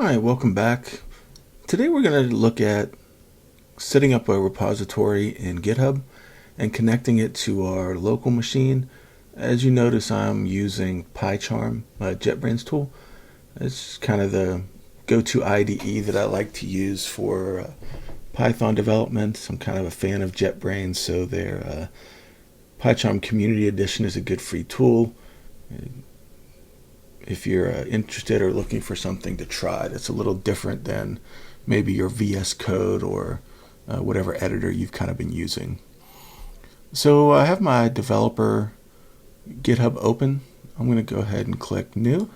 Hi, welcome back. Today we're going to look at setting up a repository in GitHub and connecting it to our local machine. As you notice, I'm using PyCharm, JetBrains tool. It's kind of the go-to IDE that I like to use for Python development. I'm kind of a fan of JetBrains, so their PyCharm Community Edition is a good free tool. If you're interested or looking for something to try that's a little different than maybe your VS Code or whatever editor you've kind of been using. So I have my developer GitHub open. I'm going to go ahead and click New.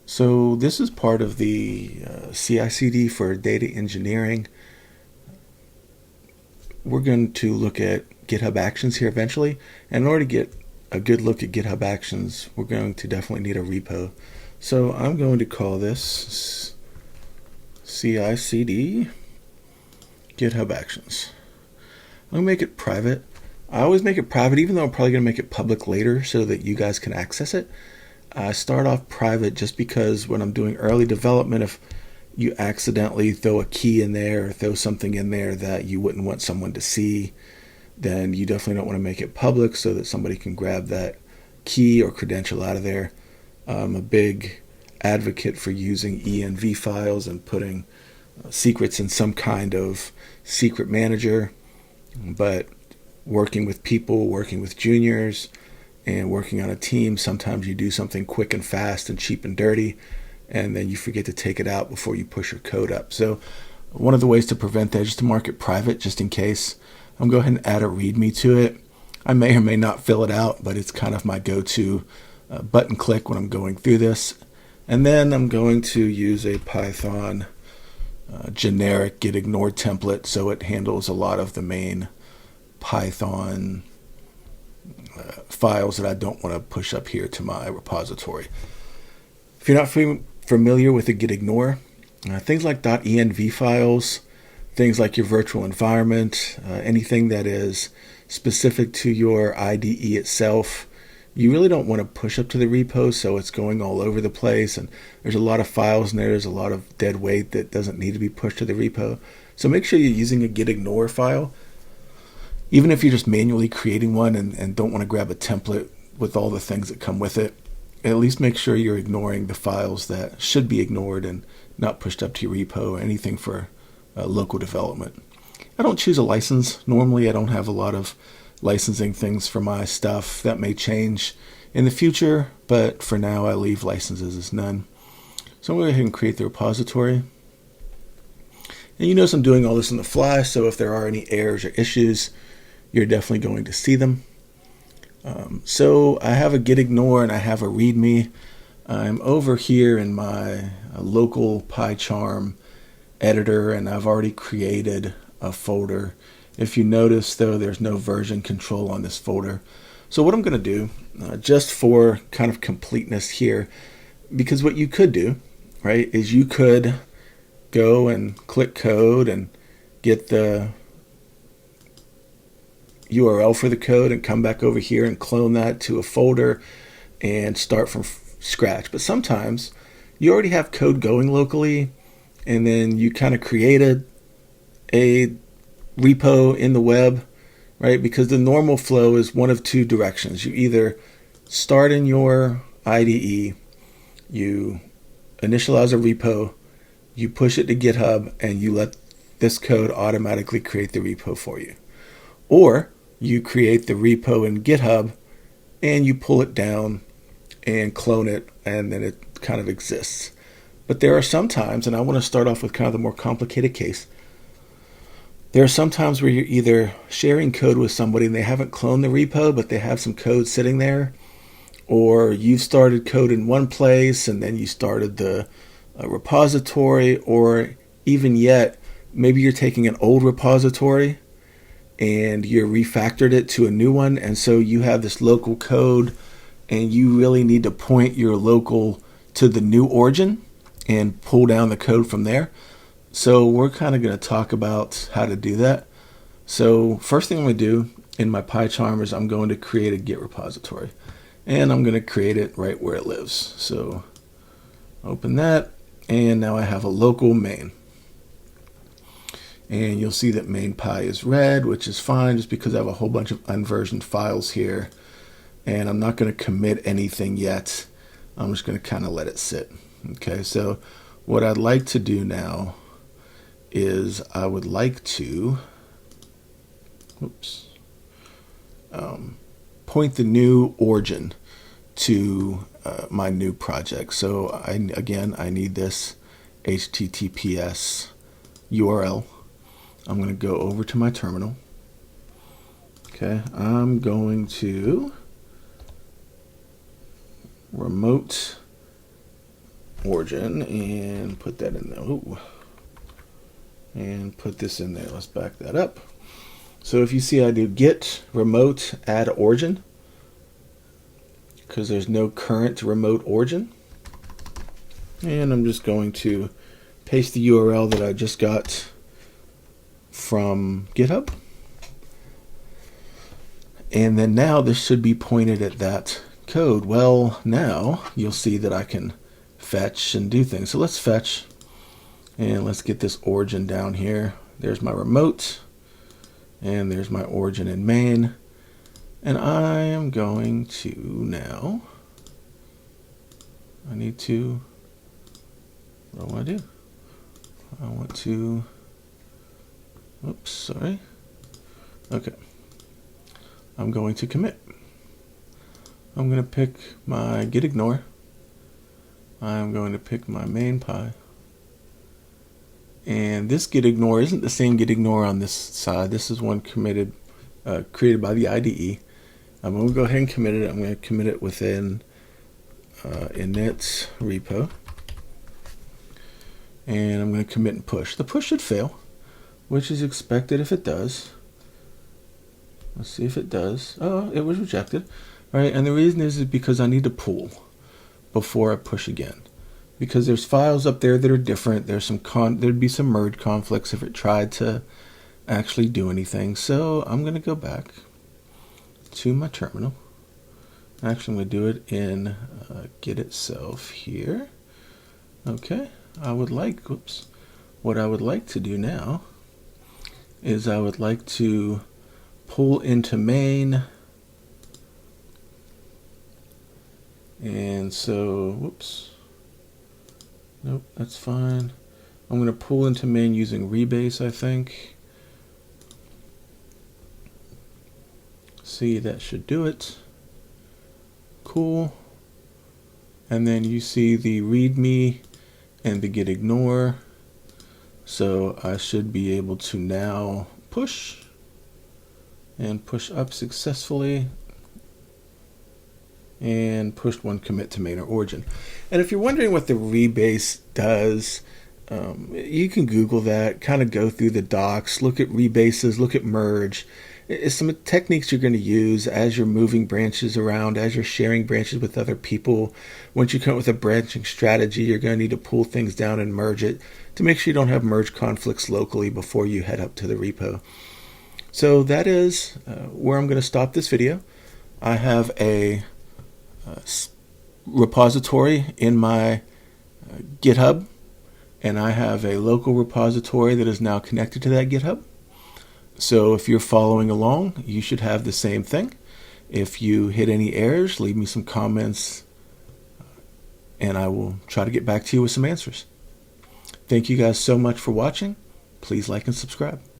So this is part of the CI/CD for data engineering. We're going to look at GitHub Actions here eventually, and in order to get a good look at GitHub Actions, we're going to definitely need a repo. So I'm going to call this CI/CD GitHub Actions. I'm going to make it private. I always make it private, even though I'm probably going to make it public later so that you guys can access it. I start off private just because when I'm doing early development, if you accidentally throw a key in there or throw something in there that you wouldn't want someone to see, then you definitely don't want to make it public so that somebody can grab that key or credential out of there. I'm a big advocate for using env files and putting secrets in some kind of secret manager, but working with people, working with juniors, and working on a team, sometimes you do something quick and fast and cheap and dirty, and then you forget to take it out before you push your code up. So one of the ways to prevent that is just to mark it private, just in case. I'm going to go ahead and add a README to it. I may or may not fill it out, but it's kind of my go-to button click when I'm going through this. And then I'm going to use a Python generic get ignored template, so it handles a lot of the main Python files that I don't want to push up here to my repository. If you're not familiar with the get ignore, things like .env files, things like your virtual environment, anything that is specific to your IDE itself, you really don't want to push up to the repo so it's going all over the place, and there's a lot of files in there, there's a lot of dead weight that doesn't need to be pushed to the repo. So make sure you're using a get ignore file. Even if you're just manually creating one and don't want to grab a template with all the things that come with it, at least make sure you're ignoring the files that should be ignored and not pushed up to your repo or anything for local development. I don't choose a license. Normally I don't have a lot of licensing things for my stuff. That may change in the future, but for now I leave licenses as none. So I'm going to go ahead and create the repository. And you notice I'm doing all this on the fly, so if there are any errors or issues, you're definitely going to see them. So I have a get ignore and I have a readme. I'm over here in my local PyCharm editor, and I've already created a folder. If you notice though, there's no version control on this folder. So what I'm going to do, just for kind of completeness here, because what you could do, right, is you could go and click code and get the URL for the code and come back over here and clone that to a folder and start from scratch. But sometimes you already have code going locally, and then you kind of created a repo in the web, right? Because the normal flow is one of two directions. You either start in your IDE, you initialize a repo, you push it to GitHub, and you let this code automatically create the repo for you. Or you create the repo in GitHub and you pull it down and clone it, and then it kind of exists. But there are some times, and I want to start off with kind of the more complicated case, there are some times where you're either sharing code with somebody and they haven't cloned the repo, but they have some code sitting there, or you've started code in one place and then you started the repository, or even yet, maybe you're taking an old repository and you refactored it to a new one, and so you have this local code and you really need to point your local to the new origin and pull down the code from there. So we're kind of going to talk about how to do that. So first thing I'm going to do in my PyCharm is I'm going to create a Git repository, and I'm going to create it right where it lives. So open that, And now I have a local main. And you'll see that main py is red, which is fine just because I have a whole bunch of unversioned files here. And I'm not going to commit anything yet. I'm just going to kind of let it sit. Okay, so what I'd like to do now is I would like to point the new origin to my new project. So I need this HTTPS URL. I'm going to go over to my terminal. Okay, I'm going to remote origin and put that in there. Ooh. And put this in there. Let's back that up. So if you see, I do git remote add origin because there's no current remote origin. And I'm just going to paste the URL that I just got from GitHub. And then now this should be pointed at that code. Well, now you'll see that I can fetch and do things. So let's fetch and let's get this origin down here. There's my remote and there's my origin in main. And I am going to now, what do I want to do? I want to, oops, sorry. Okay. I'm going to commit. I'm going to pick my git ignore. I'm going to pick my main py. And this git ignore isn't the same git ignore on this side. This is one created by the IDE. I'm going to go ahead and commit it. I'm going to commit it within init repo. And I'm going to commit and push. The push should fail, which is expected if it does. Let's see if it does. Oh, it was rejected. All right, and the reason is because I need to pull before I push again. Because there's files up there that are different. There'd be some merge conflicts if it tried to actually do anything. So I'm going to go back to my terminal. Actually, I'm going to do it in Git itself here. Okay, what I would like to do now is I would like to pull into main. And so, nope, that's fine. I'm going to pull into main using rebase, I think. See, that should do it. Cool. And then you see the readme and the git ignore. So I should be able to now push and push up successfully and pushed one commit to main or origin. And if you're wondering what the rebase does, you can Google that, kind of go through the docs, look at rebases, look at merge. It's some techniques you're going to use as you're moving branches around, as you're sharing branches with other people. Once you come up with a branching strategy, you're going to need to pull things down and merge it to make sure you don't have merge conflicts locally before you head up to the repo. So that is where I'm going to stop this video. I have a repository in my GitHub, and I have a local repository that is now connected to that GitHub. So if you're following along, you should have the same thing. If you hit any errors, leave me some comments, and I will try to get back to you with some answers. Thank you guys so much for watching. Please like and subscribe.